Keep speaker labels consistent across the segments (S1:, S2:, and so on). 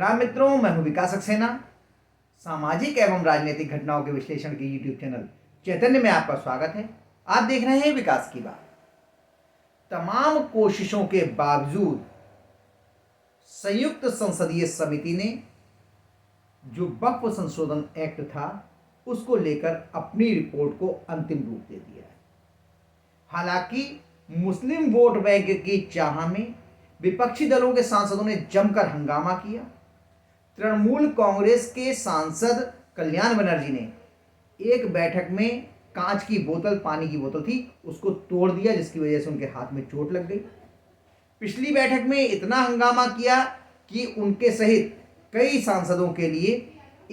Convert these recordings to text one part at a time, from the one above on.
S1: प्रणाम मित्रों, मैं हूं विकास सक्सेना। सामाजिक एवं राजनीतिक घटनाओं के विश्लेषण के यूट्यूब चैनल चैतन्य में आपका स्वागत है। आप देख रहे हैं विकास की बात। तमाम कोशिशों के बावजूद संयुक्त संसदीय समिति ने जो वक्फ संशोधन एक्ट था उसको लेकर अपनी रिपोर्ट को अंतिम रूप दे दिया है। हालांकि मुस्लिम वोट बैंक की चाह में विपक्षी दलों के सांसदों ने जमकर हंगामा किया। तृणमूल कांग्रेस के सांसद कल्याण बनर्जी ने एक बैठक में कांच की बोतल, पानी की बोतल थी, उसको तोड़ दिया, जिसकी वजह से उनके हाथ में चोट लग गई। पिछली बैठक में इतना हंगामा किया कि उनके सहित कई सांसदों के लिए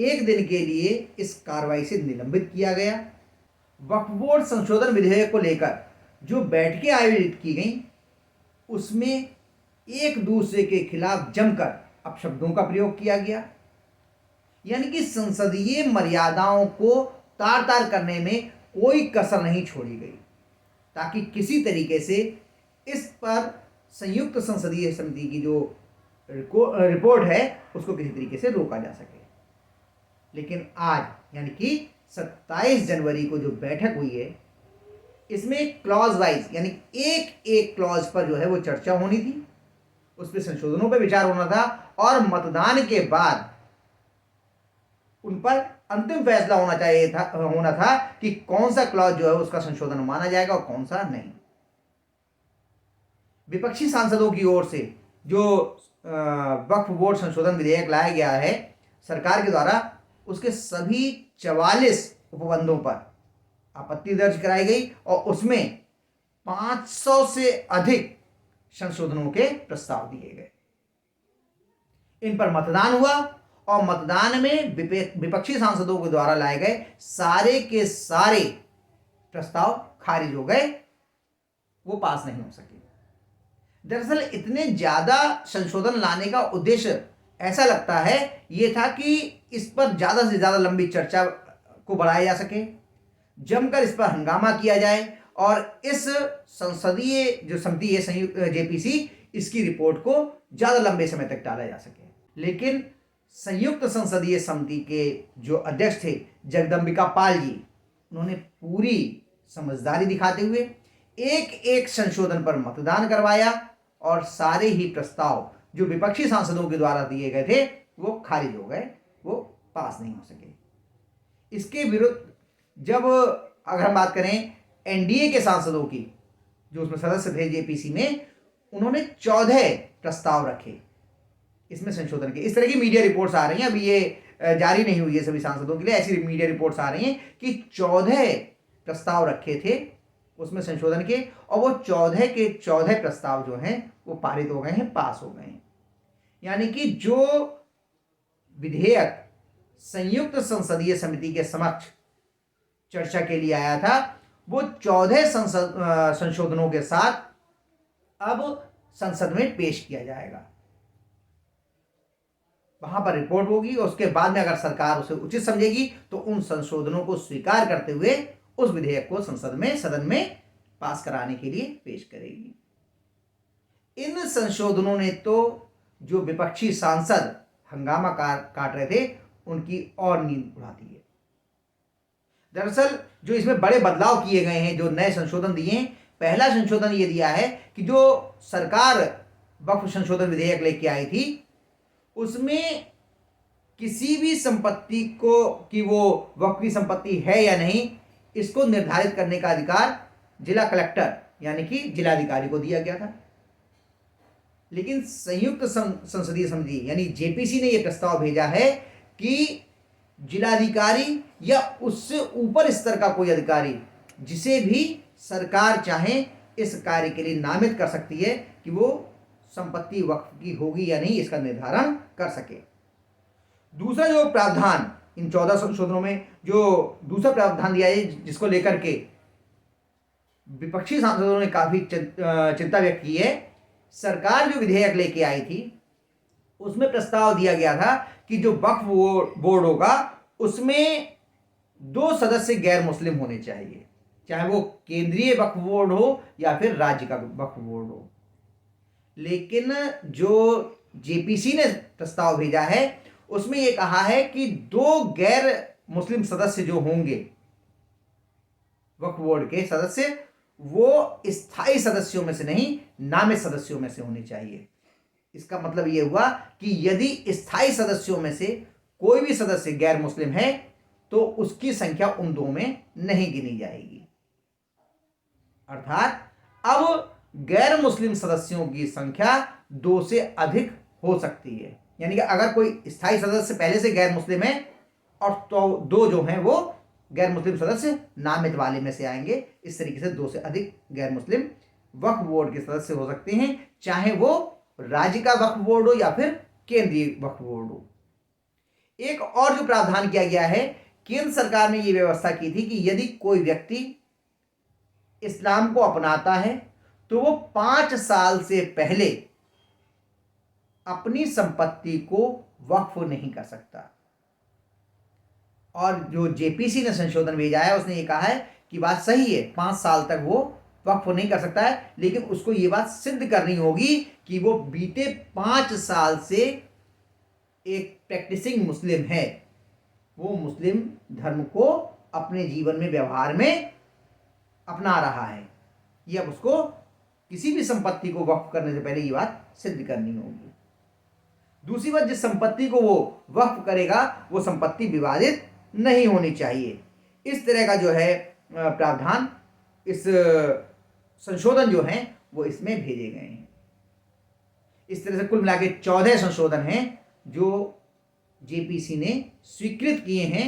S1: एक दिन के लिए इस कार्रवाई से निलंबित किया गया। वक्फ बोर्ड संशोधन विधेयक को लेकर जो बैठकें आयोजित की गईं उसमें एक दूसरे के खिलाफ जमकर अपशब्दों का प्रयोग किया गया, यानी कि संसदीय मर्यादाओं को तार तार करने में कोई कसर नहीं छोड़ी गई, ताकि किसी तरीके से इस पर संयुक्त संसदीय समिति की जो रिपोर्ट है उसको किसी तरीके से रोका जा सके। लेकिन आज यानी कि 27 जनवरी को जो बैठक हुई है, इसमें क्लॉज वाइज यानी एक एक क्लॉज पर जो है वो चर्चा होनी थी, उस पर संशोधनों पर विचार होना था और मतदान के बाद उन पर अंतिम फैसला होना था कि कौन सा क्लॉज जो है उसका संशोधन माना जाएगा और कौन सा नहीं। विपक्षी सांसदों की ओर से जो वक्फ बोर्ड संशोधन विधेयक लाया गया है सरकार के द्वारा, उसके सभी 44 उपबंधों पर आपत्ति दर्ज कराई गई और उसमें 500 से अधिक संशोधनों के प्रस्ताव दिए गए। इन पर मतदान हुआ और मतदान में विपक्षी सांसदों के द्वारा लाए गए सारे के सारे प्रस्ताव खारिज हो गए, वो पास नहीं हो सके। दरअसल इतने ज्यादा संशोधन लाने का उद्देश्य ऐसा लगता है ये था कि इस पर ज्यादा से ज्यादा लंबी चर्चा को बढ़ाया जा सके, जमकर इस पर हंगामा किया जाए और इस संसदीय जो समिति है संयुक्त जेपीसी, इसकी रिपोर्ट को ज्यादा लंबे समय तक टाला जा सके। लेकिन संयुक्त संसदीय समिति के जो अध्यक्ष थे जगदंबिका पाल जी, उन्होंने पूरी समझदारी दिखाते हुए एक एक संशोधन पर मतदान करवाया और सारे ही प्रस्ताव जो विपक्षी सांसदों के द्वारा दिए गए थे वो खारिज हो गए, वो पास नहीं हो सके। इसके विरुद्ध जब अगर हम बात करें एनडीए के सांसदों की, जो उसमें सदस्य थे जेपीसी में, उन्होंने 14 प्रस्ताव रखे इसमें संशोधन के। इस तरह की मीडिया रिपोर्ट्स आ रही हैं, अभी ये जारी नहीं हुई है सभी सांसदों के लिए, ऐसी मीडिया रिपोर्ट्स आ रही हैं कि 14 प्रस्ताव रखे थे उसमें संशोधन के, और वो 14 के 14 प्रस्ताव जो हैं वो पारित हो गए हैं, पास हो गए हैं। यानी कि जो विधेयक संयुक्त संसदीय समिति के समक्ष चर्चा के लिए आया था वो 14 संशोधनों के साथ अब संसद में पेश किया जाएगा। वहां पर रिपोर्ट होगी और उसके बाद में अगर सरकार उसे उचित समझेगी तो उन संशोधनों को स्वीकार करते हुए उस विधेयक को सदन में पास कराने के लिए पेश करेगी। इन संशोधनों ने तो जो विपक्षी सांसद हंगामा काट रहे थे उनकी और नींद उड़ा दी है। दरअसल जो इसमें बड़े बदलाव किए गए हैं, जो नए संशोधन दिए हैं, पहला संशोधन ये दिया है कि जो सरकार वक्फ संशोधन विधेयक लेके आई थी उसमें किसी भी संपत्ति को कि वो वक्फ की संपत्ति है या नहीं, इसको निर्धारित करने का अधिकार जिला कलेक्टर यानी कि जिलाधिकारी को दिया गया था। लेकिन संयुक्त संसदीय समिति यानी जेपीसी ने यह प्रस्ताव भेजा है कि जिलाधिकारी या उससे ऊपर स्तर का कोई अधिकारी जिसे भी सरकार चाहे इस कार्य के लिए नामित कर सकती है कि वो संपत्ति वक्फ की होगी या नहीं, इसका निर्धारण कर सके। दूसरा जो प्रावधान इन 14 संशोधनों में जो दूसरा प्रावधान दिया है, जिसको लेकर के विपक्षी सांसदों ने काफी चिंता व्यक्त की है, सरकार जो विधेयक लेके आई थी उसमें प्रस्ताव दिया गया था कि जो वक्फ बोर्ड होगा उसमें 2 सदस्य गैर मुस्लिम होने चाहिए, चाहे वो केंद्रीय वक्फ बोर्ड हो या फिर राज्य का वक्फ बोर्ड हो। लेकिन जो जेपीसी ने प्रस्ताव भेजा है उसमें ये कहा है कि 2 गैर मुस्लिम सदस्य जो होंगे वक्फ बोर्ड के सदस्य, वो स्थायी सदस्यों में से नहीं, नामित सदस्यों में से होने चाहिए। इसका मतलब ये हुआ कि यदि स्थायी सदस्यों में से कोई भी सदस्य गैर मुस्लिम है तो उसकी संख्या उन 2 में नहीं गिनी जाएगी। अर्थात अब गैर मुस्लिम सदस्यों की संख्या 2 से अधिक हो सकती है। यानी कि अगर कोई स्थायी सदस्य पहले से गैर मुस्लिम है और तो 2 जो हैं वो गैर मुस्लिम सदस्य नामित वाले में से आएंगे। इस तरीके से 2 से अधिक गैर मुस्लिम वक्फ बोर्ड के सदस्य हो सकते हैं, चाहे वो राज्य का वक्फ बोर्ड हो या फिर केंद्रीय वक्फ बोर्ड हो। एक और जो प्रावधान किया गया है, केंद्र सरकार ने यह व्यवस्था की थी कि यदि कोई व्यक्ति इस्लाम को अपनाता है तो वो 5 साल से पहले अपनी संपत्ति को वक्फ नहीं कर सकता। और जो जेपीसी ने संशोधन भेजा है उसने ये कहा है कि बात सही है, 5 साल तक वो वक्फ नहीं कर सकता है, लेकिन उसको ये बात सिद्ध करनी होगी कि वो बीते 5 साल से एक प्रैक्टिसिंग मुस्लिम है, वो मुस्लिम धर्म को अपने जीवन में व्यवहार में अपना रहा है। ये अब उसको किसी भी संपत्ति को वक्फ करने से पहले ये बात सिद्ध करनी होगी। दूसरी बात, जिस संपत्ति को वो वक्फ करेगा वो संपत्ति विवादित नहीं होनी चाहिए। इस तरह का जो है प्रावधान, इस संशोधन जो हैं वो इसमें भेजे गए हैं। इस तरह से कुल मिला के 14 संशोधन हैं जो जेपीसी ने स्वीकृत किए हैं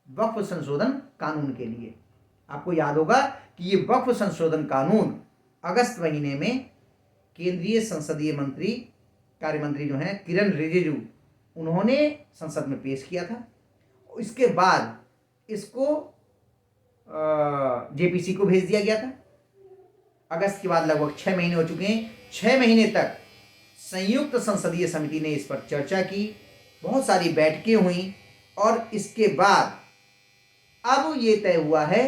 S1: वक्फ संशोधन कानून के लिए। आपको याद होगा कि ये वक्फ संशोधन कानून अगस्त महीने में केंद्रीय संसदीय मंत्री कार्य मंत्री जो हैं किरण रिजिजू, उन्होंने संसद में पेश किया था। इसके बाद इसको जेपीसी को भेज दिया गया था। अगस्त के बाद लगभग 6 महीने हो चुके हैं। 6 महीने तक संयुक्त संसदीय समिति ने इस पर चर्चा की, बहुत सारी बैठकें हुई और इसके बाद अब ये तय हुआ है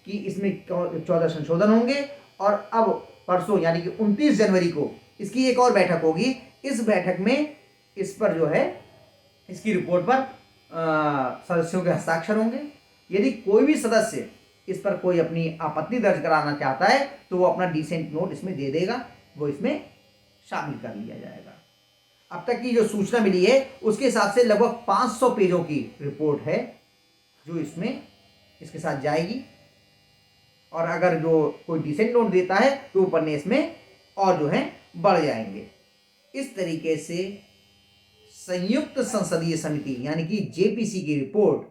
S1: कि इसमें 14 संशोधन होंगे और अब परसों यानी कि 29 जनवरी को इसकी एक और बैठक होगी। इस बैठक में इस पर जो है इसकी रिपोर्ट पर सदस्यों के हस्ताक्षर होंगे। यदि कोई भी सदस्य इस पर कोई अपनी आपत्ति दर्ज कराना चाहता है तो वो अपना डिसेंट नोट इसमें दे देगा, वो इसमें शामिल कर लिया जाएगा। अब तक की जो सूचना मिली है उसके हिसाब से लगभग 500 पेजों की रिपोर्ट है जो इसमें इसके साथ जाएगी। और अगर जो कोई डिसेंट नोट देता है तो वो पन्ने इसमें और जो है बढ़ जाएंगे। इस तरीके से संयुक्त संसदीय समिति यानी कि जेपीसी की रिपोर्ट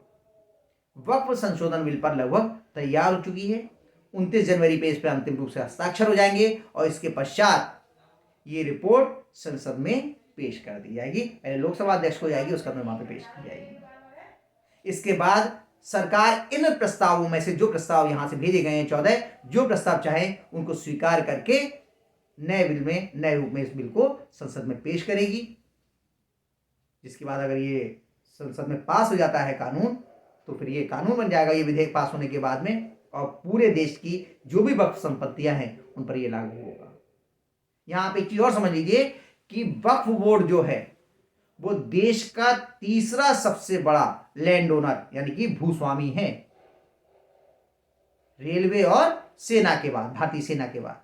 S1: वक्फ संशोधन बिल पर लगभग तैयार हो चुकी है। 29 जनवरी पे इस पर अंतिम रूप से हस्ताक्षर हो जाएंगे और इसके पश्चात ये रिपोर्ट संसद में पेश कर दी जाएगी। पहले लोकसभा अध्यक्ष को जाएगी, उसका वहां पे पेश की जाएगी। इसके बाद सरकार इन प्रस्तावों में से जो प्रस्ताव यहां से भेजे गए हैं 14, जो प्रस्ताव चाहे उनको स्वीकार करके नए बिल में, नए रूप में इस बिल को संसद में पेश करेगी। जिसके बाद अगर ये संसद में पास हो जाता है कानून तो फिर ये कानून बन जाएगा, ये विधेयक पास होने के बाद में, और पूरे देश की जो भी वक्फ संपत्तियां हैं उन पर ये लागू होगा। यहां आप एक चीज और समझ लीजिए कि वक्फ बोर्ड जो है वो देश का तीसरा सबसे बड़ा लैंड ओनर यानी कि भूस्वामी है, रेलवे और सेना के बाद, भारतीय सेना के बाद।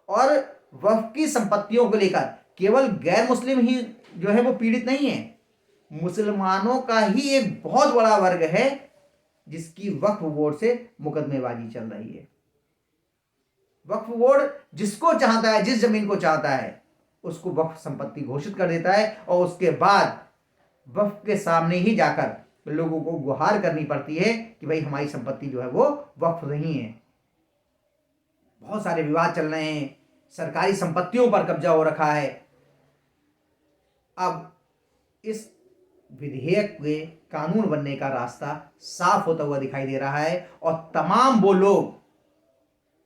S1: और वक्फ की संपत्तियों को लेकर केवल गैर मुस्लिम ही जो है वो पीड़ित नहीं है, मुसलमानों का ही एक बहुत बड़ा वर्ग है जिसकी वक्फ बोर्ड से मुकदमेबाजी चल रही है। वक्फ बोर्ड जिसको चाहता है, जिस जमीन को चाहता है उसको वक्फ संपत्ति घोषित कर देता है और उसके बाद वक्फ के सामने ही जाकर लोगों को गुहार करनी पड़ती है कि भाई हमारी संपत्ति जो है वो वक्फ नहीं है। बहुत सारे विवाद चल रहे हैं, सरकारी संपत्तियों पर कब्जा हो रखा है। अब इस विधेयक के कानून बनने का रास्ता साफ होता हुआ दिखाई दे रहा है और तमाम वो लोग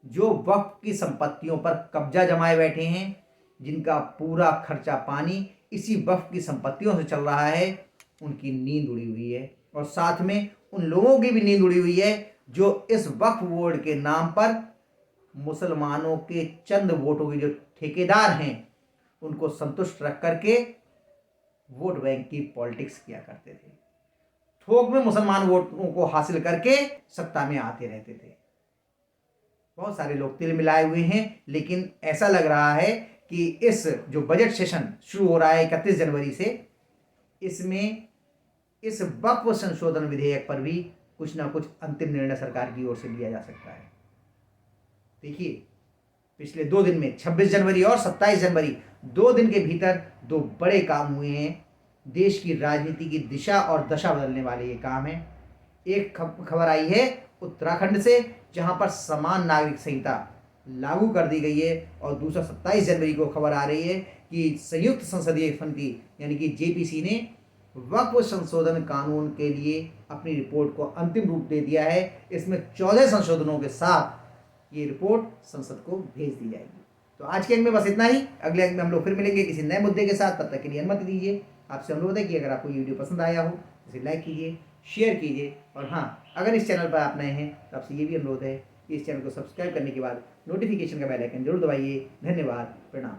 S1: जो वक्फ की संपत्तियों पर कब्जा जमाए बैठे हैं, जिनका पूरा खर्चा पानी इसी वक्फ की संपत्तियों से चल रहा है, उनकी नींद उड़ी हुई है। और साथ में उन लोगों की भी नींद उड़ी हुई है जो इस वक्फ बोर्ड के नाम पर मुसलमानों के चंद वोटों के जो ठेकेदार हैं उनको संतुष्ट रख करके वोट बैंक की पॉलिटिक्स किया करते थे। थोक में मुसलमान वोटों को हासिल करके सत्ता में आते रहते थे। बहुत सारे लोग तिल मिलाए हुए हैं, लेकिन ऐसा लग रहा है कि इस जो बजट सेशन शुरू हो रहा है 31 जनवरी से, इसमें इस वक्फ संशोधन विधेयक पर भी कुछ ना कुछ अंतिम निर्णय सरकार की ओर से लिया जा सकता है। देखिए, पिछले 2 दिन में 26 जनवरी और 27 जनवरी 2 दिन के भीतर 2 बड़े काम हुए हैं। देश की राजनीति की दिशा और दशा बदलने वाले ये काम है। एक खबर आई है उत्तराखंड से, जहां पर समान नागरिक संहिता लागू कर दी गई है, और दूसरा 27 जनवरी को खबर आ रही है कि संयुक्त संसदीय समिति यानी कि जेपीसी ने वक्फ संशोधन कानून के लिए अपनी रिपोर्ट को अंतिम रूप दे दिया है। इसमें 14 संशोधनों के साथ ये रिपोर्ट संसद को भेज दी जाएगी। तो आज के अंक में बस इतना ही। अगले अंक में हम लोग फिर मिलेंगे किसी नए मुद्दे के साथ। तब तक के लिए अनुमति दीजिए। आपसे अनुरोध है कि अगर आपको ये वीडियो पसंद आया हो तो इसे लाइक कीजिए, शेयर कीजिए, और हाँ, अगर इस चैनल पर आप नए हैं तो आपसे ये भी अनुरोध है कि इस चैनल को सब्सक्राइब करने के बाद नोटिफिकेशन का बेल आइकन जरूर दबाइए। धन्यवाद, प्रणाम।